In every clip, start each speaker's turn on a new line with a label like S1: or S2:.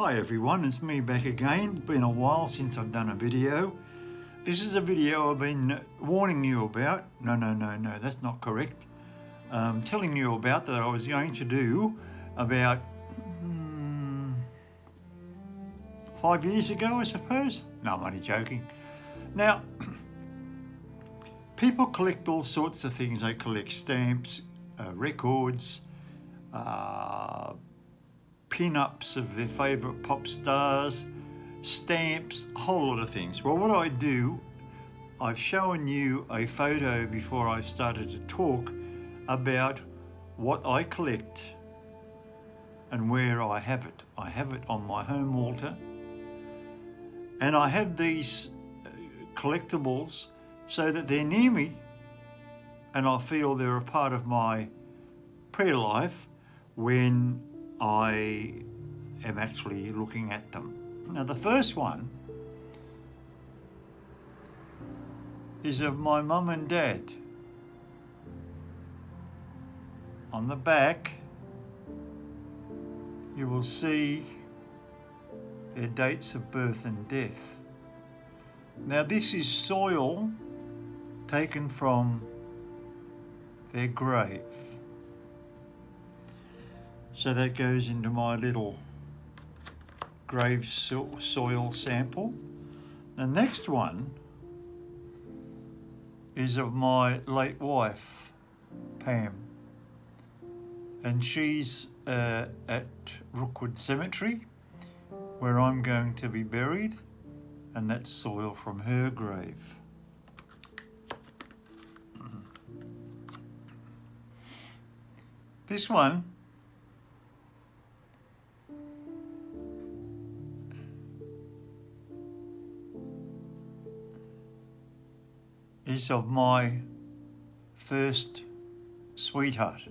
S1: Hi everyone, it's me back again. It's been a while since I've done a video. This is a video I've been warning you about. No, that's not correct. Telling you about that I was going to do about 5 years ago, I suppose. No, I'm only joking. Now, people collect all sorts of things. They collect stamps, records, pin-ups of their favourite pop stars, stamps, a whole lot of things. Well, what I do, I've shown you a photo before I started to talk about what I collect and where I have it. I have it on my home altar, and I have these collectibles so that they're near me and I feel they're a part of my prayer life when I am actually looking at them. Now, the first one is of my mum and dad. On the back, you will see their dates of birth and death. Now, this is soil taken from their grave. So that goes into my little grave soil sample. The next one is of my late wife, Pam. And she's at Rookwood Cemetery, where I'm going to be buried, and that's soil from her grave. This one is of my first sweetheart,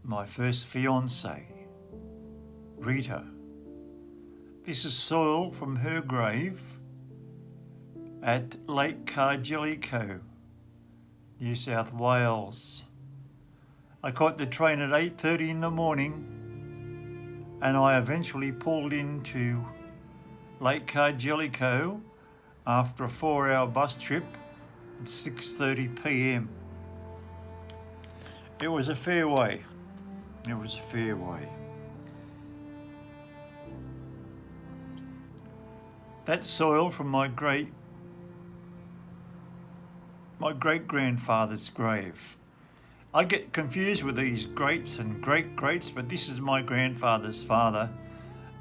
S1: my first fiancée, Rita. This is soil from her grave at Lake Cargellico, New South Wales. I caught the train at 8:30 in the morning, and I eventually pulled into Lake Cargellico after a 4-hour bus trip at 6:30 p.m. It was a fair way. It was a fair way. That's soil from my great-grandfather's grave. I get confused with these greats and great-greats, but this is my grandfather's father,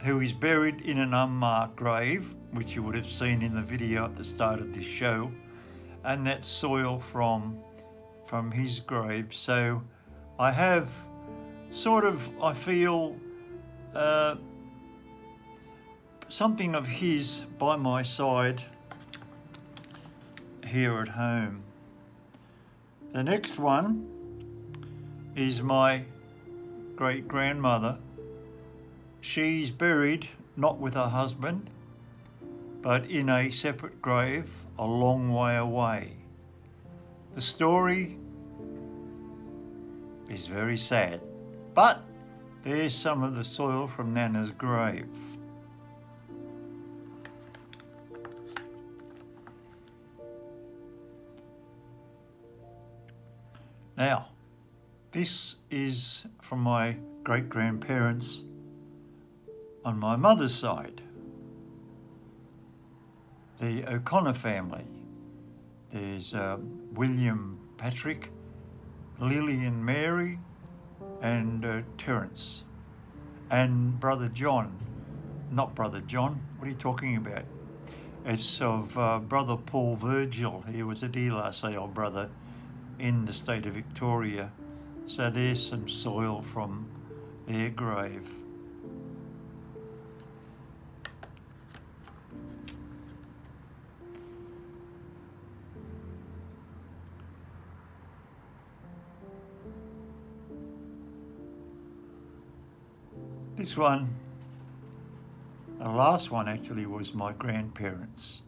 S1: who is buried in an unmarked grave, which you would have seen in the video at the start of this show, and that's soil from his grave. So I have I feel something of his by my side here at home. The next one is my great-grandmother. She's buried not with her husband, but in a separate grave a long way away. The story is very sad, but there's some of the soil from Nana's grave. Now, this is from my great-grandparents on my mother's side, the O'Connor family. There's William Patrick, Lillian Mary, and Terence, and Brother John. Not Brother John, what are you talking about? It's of Brother Paul Virgil. He was a De La Salle brother in the state of Victoria. So there's some soil from their grave. This one, the last one actually, was my grandparents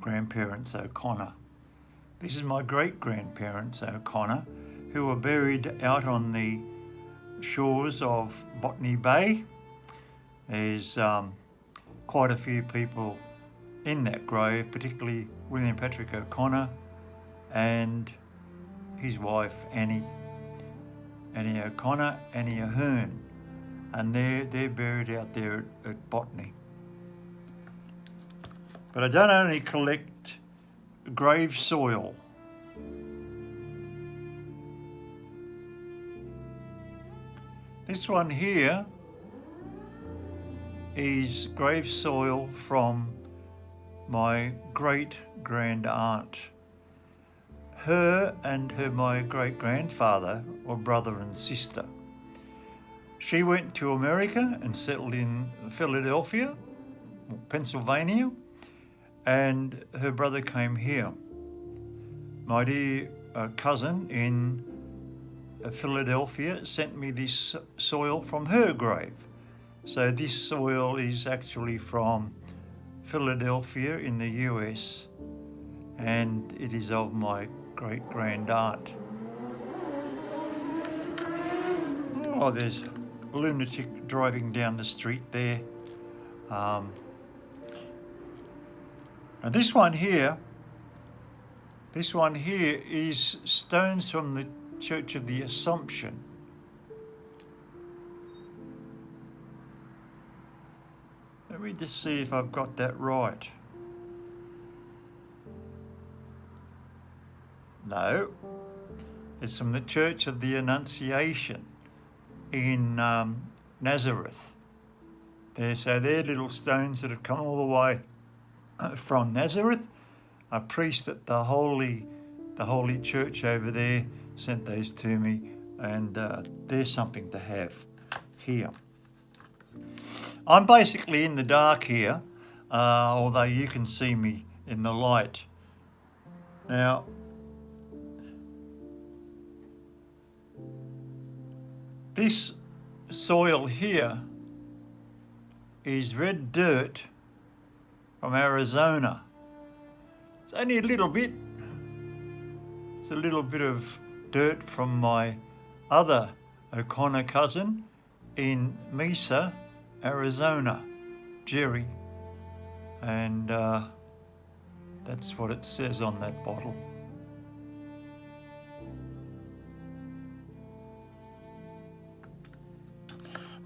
S1: O'Connor. This is my great-grandparents O'Connor, who were buried out on the shores of Botany Bay There's quite a few people in that grave, particularly William Patrick O'Connor and his wife Annie O'Connor, Annie Ahern, and they're buried out there at Botany. But I don't only collect grave soil. This one here is grave soil from my great-grand aunt. Her and my great-grandfather were brother and sister. She went to America and settled in Philadelphia, Pennsylvania, and her brother came here. My dear cousin in Philadelphia sent me this soil from her grave. So this soil is actually from Philadelphia in the US, and it is of my great-grand aunt. Oh, there's a lunatic driving down the street there. And this one here is stones from the Church of the Assumption. Let me just see if I've got that right. No, it's from the Church of the Annunciation in Nazareth. So they're little stones that have come all the way from Nazareth. A priest at the Holy Church over there sent those to me, and there's something to have here. I'm basically in the dark here, although you can see me in the light. Now, this soil here is red dirt from Arizona. It's only a little bit. It's a little bit of dirt from my other O'Connor cousin in Mesa, Arizona, Jerry. And that's what it says on that bottle.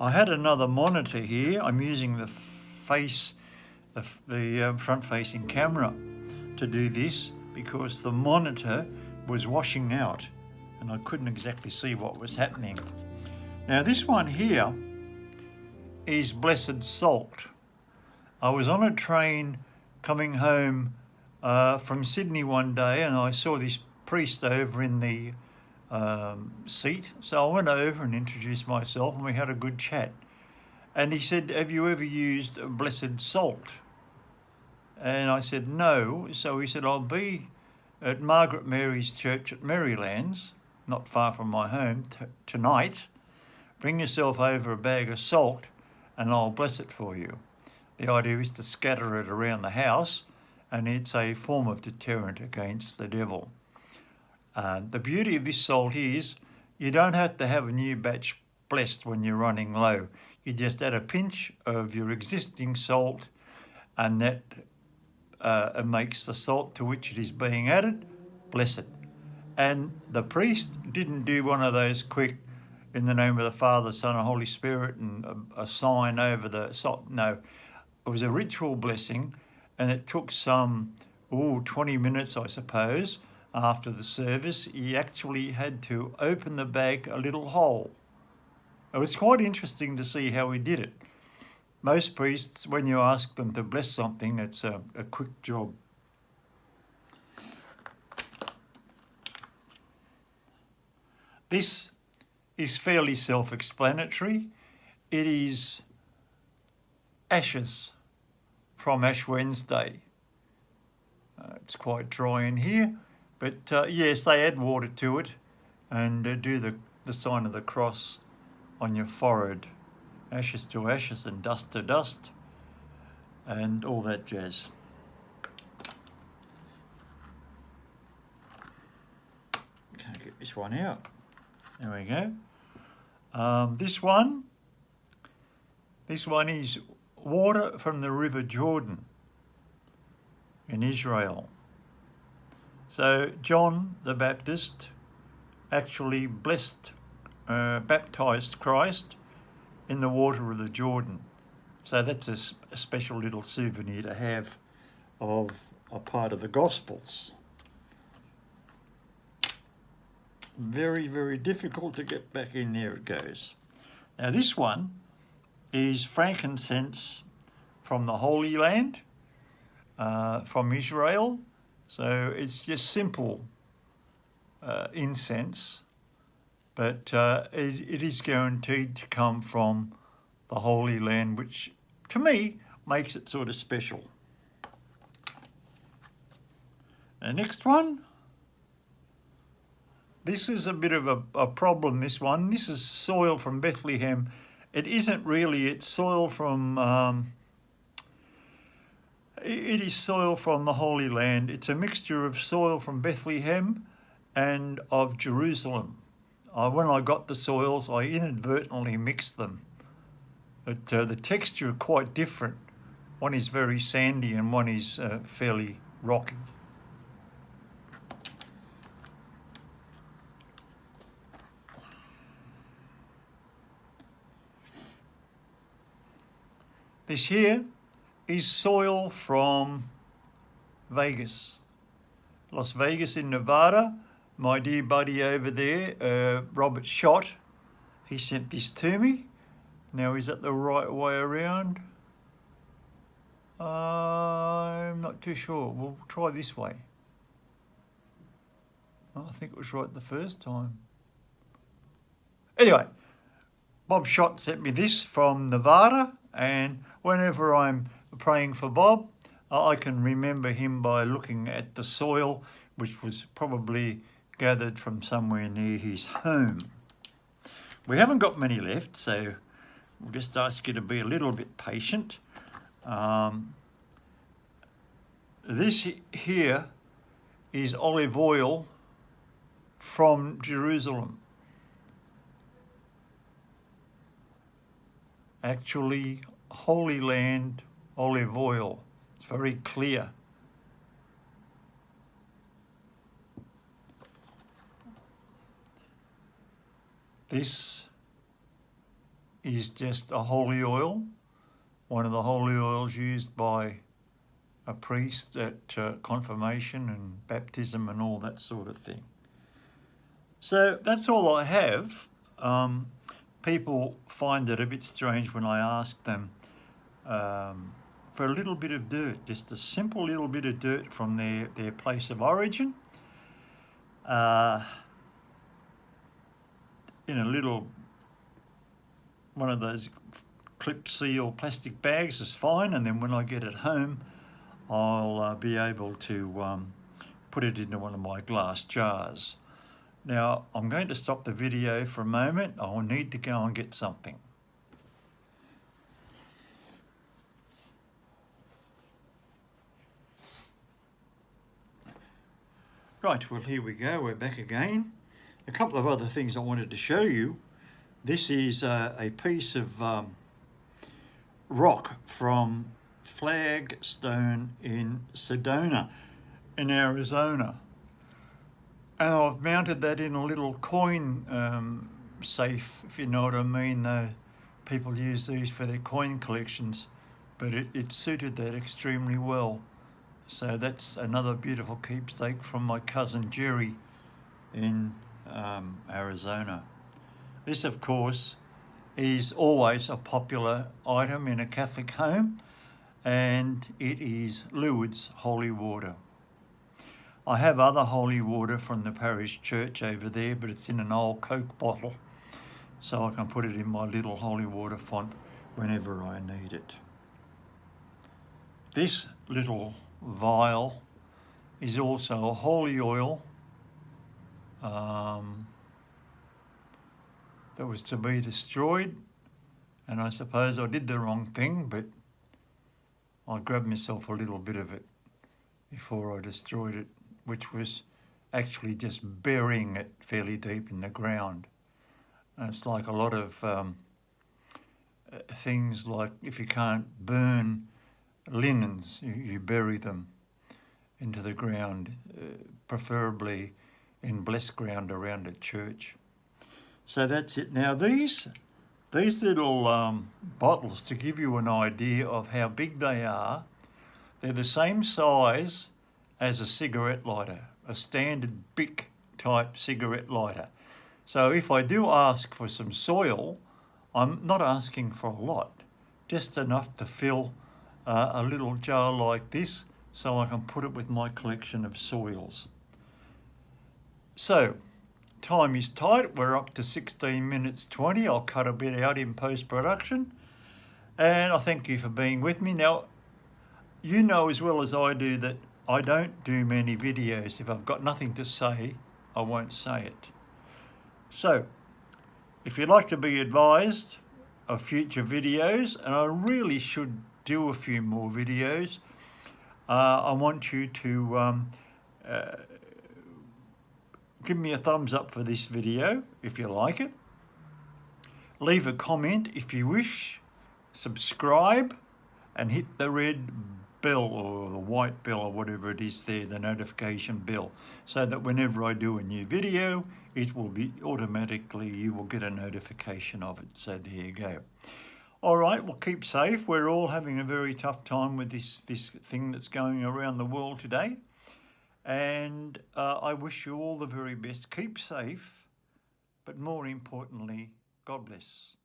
S1: I had another monitor here. I'm using the front-facing camera to do this because the monitor was washing out and I couldn't exactly see what was happening. Now this one here is Blessed Salt. I was on a train coming home from Sydney one day and I saw this priest over in the seat. So I went over and introduced myself and we had a good chat. And he said, "Have you ever used Blessed Salt?" And I said, "No." So he said, "I'll be at Margaret Mary's Church at Marylands, not far from my home, tonight. Bring yourself over a bag of salt and I'll bless it for you." The idea is to scatter it around the house, and it's a form of deterrent against the devil. The beauty of this salt is you don't have to have a new batch blessed when you're running low. You just add a pinch of your existing salt, and that makes the salt to which it is being added blessed. And the priest didn't do one of those quick, in the name of the Father, Son, and Holy Spirit, and a sign over the salt. No, it was a ritual blessing, and it took some 20 minutes, I suppose. After the service, he actually had to open the bag a little hole. It was quite interesting to see how he did it. Most priests, when you ask them to bless something, it's a quick job. This is fairly self-explanatory. It is ashes from Ash Wednesday. It's quite dry in here. But yes, they add water to it and do the sign of the cross on your forehead. Ashes to ashes and dust to dust and all that jazz. Can't get this one out. There we go. This one This one is water from the River Jordan in Israel. So John the Baptist actually baptized Christ in the water of the Jordan. So that's a special little souvenir to have of a part of the Gospels. Very, very difficult to get back in. There it goes. Now this one is frankincense from the Holy Land, from Israel. So it's just simple incense, but it is guaranteed to come from the Holy Land, which to me makes it sort of special. The next one, this is a bit of a problem, this one. This is soil from Bethlehem. It isn't really, it's soil from, it is soil from the Holy Land. It's a mixture of soil from Bethlehem and of Jerusalem. When I got the soils, I inadvertently mixed them. But the texture are quite different. One is very sandy and one is fairly rocky. This here is soil from Vegas, Las Vegas in Nevada. My dear buddy over there, Robert Schott, he sent this to me. Now, is that the right way around? I'm not too sure. We'll try this way. Oh, I think it was right the first time. Anyway, Bob Schott sent me this from Nevada, and whenever I'm praying for Bob, I can remember him by looking at the soil, which was probably gathered from somewhere near his home. We haven't got many left, so we'll just ask you to be a little bit patient. This here is olive oil from Jerusalem. Actually, Holy Land olive oil. It's very clear. This is just a holy oil, one of the holy oils used by a priest at confirmation and baptism and all that sort of thing. So that's all I have. People find it a bit strange when I ask them for a little bit of dirt, just a simple little bit of dirt from their place of origin. In a little, one of those clip seal plastic bags is fine, and then when I get it home, I'll be able to put it into one of my glass jars. Now, I'm going to stop the video for a moment. I'll need to go and get something. Right, well, here we go. We're back again. A couple of other things I wanted to show you. This is a piece of rock from Flagstone in Sedona in Arizona. And I've mounted that in a little coin safe, if you know what I mean. People use these for their coin collections, but it suited that extremely well. So that's another beautiful keepsake from my cousin Jerry in Arizona. This, of course, is always a popular item in a Catholic home, and it is Lourdes holy water. I have other holy water from the parish church over there, but it's in an old Coke bottle, so I can put it in my little holy water font whenever I need it. This little vial is also a holy oil that was to be destroyed, and I suppose I did the wrong thing, but I grabbed myself a little bit of it before I destroyed it, which was actually just burying it fairly deep in the ground. And it's like a lot of things like if you can't burn linens, you bury them into the ground, preferably in blessed ground around a church. So that's it. Now these little bottles, to give you an idea of how big they are, they're the same size as a cigarette lighter, a standard Bic type cigarette lighter. So if I do ask for some soil, I'm not asking for a lot, just enough to fill a little jar like this so I can put it with my collection of soils. So, time is tight. We're up to 16 minutes 20. I'll cut a bit out in post-production. And I thank you for being with me. Now, you know as well as I do that I don't do many videos. If I've got nothing to say, I won't say it. So, if you'd like to be advised of future videos, and I really should do a few more videos, I want you to give me a thumbs up for this video if you like it. Leave a comment if you wish. Subscribe and hit the red bell or the white bell or whatever it is there, the notification bell, so that whenever I do a new video, it will be automatically, you will get a notification of it. So there you go. All right, well, keep safe. We're all having a very tough time with this thing that's going around the world today. And I wish you all the very best. Keep safe, but more importantly, God bless.